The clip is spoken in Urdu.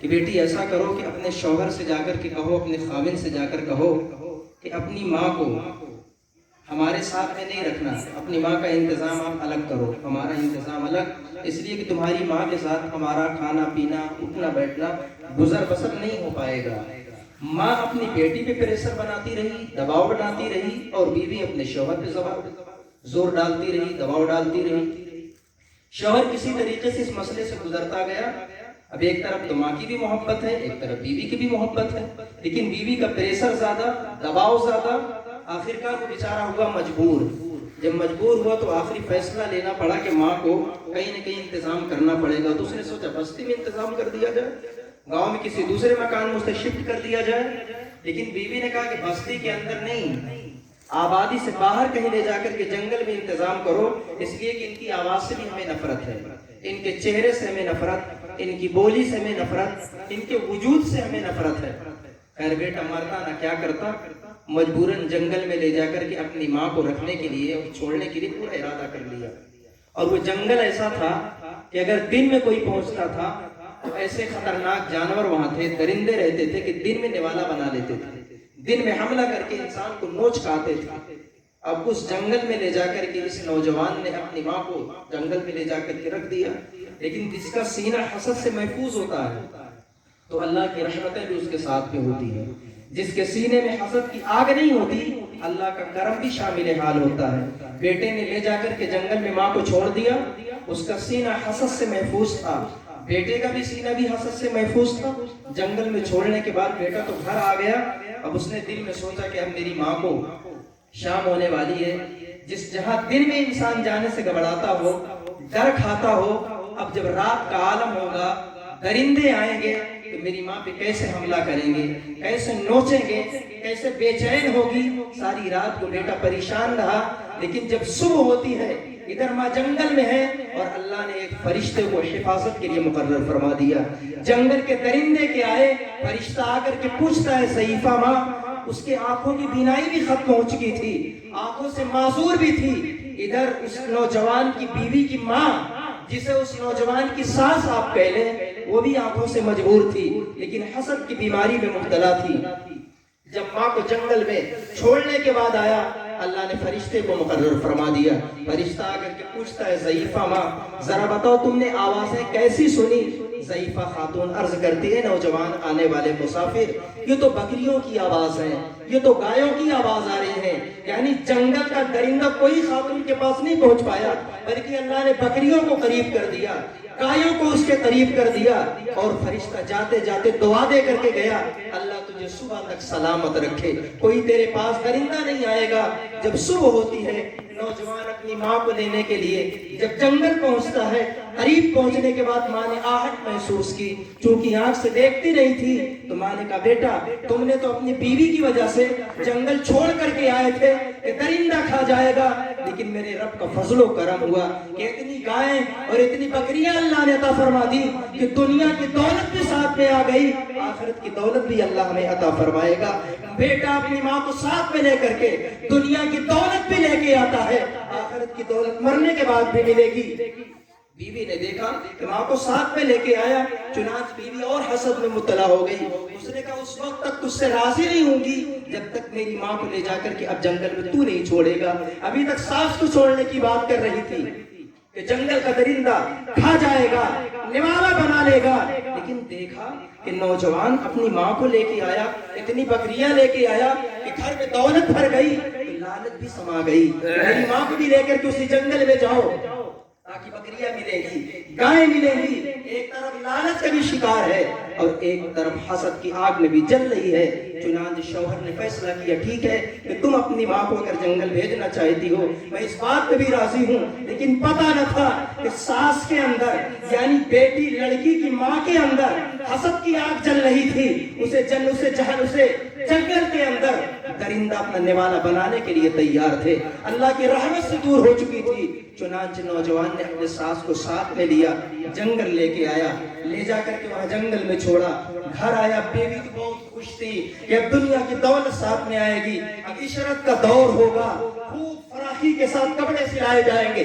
کہ بیٹی ایسا کرو کہ اپنے شوہر سے جا کر کے کہو، اپنے خاوند سے جا کر کہو کہ اپنی ماں کو ہمارے ساتھ میں نہیں رکھنا، اپنی ماں کا انتظام آپ الگ کرو، ہمارا انتظام الگ، اس لیے کہ تمہاری ماں کے ساتھ ہمارا کھانا پینا اٹھنا بیٹھنا گزر بسر نہیں ہو پائے گا۔ ماں اپنی بیٹی پہ پریشر بناتی رہی، دباؤ بناتی رہی، اور بیوی اپنے شوہر پہ زور ڈالتی رہی، دباؤ ڈالتی رہی۔ شوہر کسی طریقے سے اس مسئلے سے گزرتا گیا۔ اب ایک طرف تو ماں کی بھی محبت ہے، ایک طرف بیوی کی بھی محبت ہے، لیکن بیوی کا پریشر زیادہ، دباؤ زیادہ، آخرکار وہ بیچارہ ہوا مجبور۔ جب مجبور ہوا تو آخری فیصلہ لینا پڑا کہ ماں کو کہیں نہ کہیں انتظام کرنا پڑے گا۔ تو اس نے سوچا بستی میں انتظام کر دیا جائے، گاؤں میں کسی دوسرے مکان میں اسے شفٹ کر دیا جائے، لیکن بیوی نے کہا کہ بستی کے اندر نہیں، آبادی سے باہر کہیں لے جا کر کے جنگل میں انتظام کرو، اس لیے کہ ان کی آواز سے بھی ہمیں نفرت ہے، ان کے چہرے سے ہمیں نفرت، ان کی بولی سے ہمیں نفرت، ان کے وجود سے ہمیں نفرت ہے۔ خیر بیٹا مرتا نہ کیا کرتا، مجبوراً جنگل میں لے جا کر کے اپنی ماں کو رکھنے کے لیے اور چھوڑنے کے لیے پورا ارادہ کر لیا۔ اور وہ جنگل ایسا تھا کہ اگر دن میں کوئی پہنچتا تھا تو ایسے خطرناک جانور وہاں تھے، درندے رہتے تھے کہ دن میں نوالا بنا لیتے تھے، دن میں حملہ کر کے انسان کو نوچ کھاتے تھے۔ اب اس جنگل میں لے جا کر کے اس نوجوان نے اپنی ماں کو جنگل میں لے جا کر کے رکھ دیا، لیکن جس کا سینہ حسد سے محفوظ ہوتا ہے تو اللہ کی رحمتیں بھی اس کے ساتھ میں ہوتی ہیں، جس کے سینے میں حسد کی آگ نہیں ہوتی اللہ کا کرم بھی شامل حال ہوتا ہے۔ بیٹے نے لے جا کر کے جنگل میں ماں کو چھوڑ دیا، اس کا سینہ حسد سے محفوظ تھا، بیٹے کا بھی سینہ بھی حسد سے محفوظ تھا۔ جنگل میں چھوڑنے کے بعد بیٹا تو گھر آ گیا، اب اس نے دل میں سوچا کہ اب میری ماں کو شام ہونے والی ہے، جس جہاں دن میں انسان جانے سے گھبراتا ہو، ڈر کھاتا ہو، اب جب رات کا عالم ہوگا، درندے آئیں گے تو میری ماں پہ کیسے حملہ کریں گے، کیسے نوچیں گے، کیسے بے چین ہوگی۔ ساری رات کو بیٹا پریشان رہا، لیکن جب صبح ہوتی ہے ادھر ماں جنگل میں ہے اور اللہ نے ایک فرشتے کو حفاظت کے لیے مقرر فرما دیا۔ جنگل کے درندے کے آئے، فرشتہ آ کر کے پوچھتا ہے ضعیفہ ماں، اس کے آنکھوں کی بینائی بھی ختم ہو چکی تھی، آنکھوں سے معذور بھی تھی، ادھر اس نوجوان کی بیوی کی ماں جسے اس نوجوان کی ساس آپ کہہ لیں، وہ بھی آنکھوں سے مجبور تھی، لیکن حسد کی بیماری میں مبتلا تھی۔ جب ماں کو جنگل میں چھوڑنے کے بعد آیا، اللہ نے فرشتے کو مقرر فرما دیا۔ فرشتہ آ کر کے پوچھتا ہے ضعیفہ ماں ذرا بتاؤ تم نے آوازیں کیسی سنی؟ ضعیفہ خاتون عرض کرتی ہے نوجوان آنے والے مسافر، یہ تو بکریوں کی آواز ہے، یہ تو گایوں کی آواز آ رہی ہے، یعنی جنگل کا درندہ کوئی خاتون کے پاس نہیں پہنچ پایا، بلکہ اللہ نے بکریوں کو قریب کر دیا، گایوں کو اس کے قریب کر دیا۔ اور فرشتہ جاتے جاتے دعا دے کر کے گیا، اللہ تجھے صبح تک سلامت رکھے، کوئی تیرے پاس درندہ نہیں آئے گا۔ جب صبح ہوتی ہے، نوجوان اپنی ماں کو لینے کے لیے جب جنگل پہنچتا ہے، قریب پہنچنے کے بعد ماں نے آہٹ محسوس کی، چونکہ آنکھ سے دیکھتی نہیں تھی، تو ماں نے کہا بیٹا تم نے تو اپنی بیوی کی وجہ سے جنگل چھوڑ کر کے آئے تھے کہ درندہ کھا جائے گا، لیکن میرے رب کا فضل و کرم ہوا کہ اتنی گائیں اور اتنی بکریاں اللہ نے عطا فرما دی کہ دنیا کی دولت بھی ساتھ میں آ گئی، آخرت کی دولت بھی اللہ ہمیں عطا فرمائے گا۔ بیٹا اپنی ماں کو ساتھ میں لے کر کے دنیا کی دولت بھی لے کے آتا ہے، آخرت کی دولت مرنے کے بعد بھی ملے گی۔ بیوی نے دیکھا کہ ماں کو ساتھ میں لے کے آیا، چنانچہ بیوی اور حسد میں مبتلا ہو گئی۔ اس نے کہا اس وقت تک تجھ سے راضی نہیں ہوں گی جب تک میری ماں کو لے جا کر کے اب جنگل میں تو نہیں چھوڑے گا۔ ابھی تک ساس کو چھوڑنے کی بات کر رہی تھی کہ جنگل کا درندہ کھا جائے گا، نوالا بنا لے گا، لیکن دیکھا کہ نوجوان اپنی ماں کو لے کے آیا، اتنی بکریاں لے کے آیا کہ گھر میں دولت بھر گئی، لالچ بھی سما گئی، میری ماں کو بھی لے کر کے اسی جنگل میں جاؤ تاکہ بکریاں ملے گی، گائیں ملیں گی۔ ایک طرف لالچ کا بھی شکار ہے اور ایک طرف حسد کی آگ میں بھی جل رہی ہے۔ چنانچہ شوہر نے فیصلہ کیا ٹھیک ہے کہ تم اپنی ماں کو اگر جنگل بھیجنا چاہتی ہو میں اس بات پہ بھی راضی ہوں، لیکن پتہ نہ تھا کہ ساس کے اندر یعنی بیٹی لڑکی کی ماں کے اندر حسد کی آگ جل رہی تھی، اسے جنگل کے اندر درندہ اپنا نوالا بنانے کے لیے تیار تھے، اللہ کی رحمت سے دور ہو چکی تھی۔ چنانچہ نوجوان نے اپنے ساس کو ساتھ میں لیا، جنگل لے کے آیا، لے جا کر کے وہاں جنگل میں چھوڑا، گھر آیا، بیوی تو بہت خوش تھی کہ اب دنیا کی دولت ساتھ میں آئے گی، اب عشرت کا دور ہوگا، خوب فراخی کے ساتھ کپڑے سلائے جائیں گے۔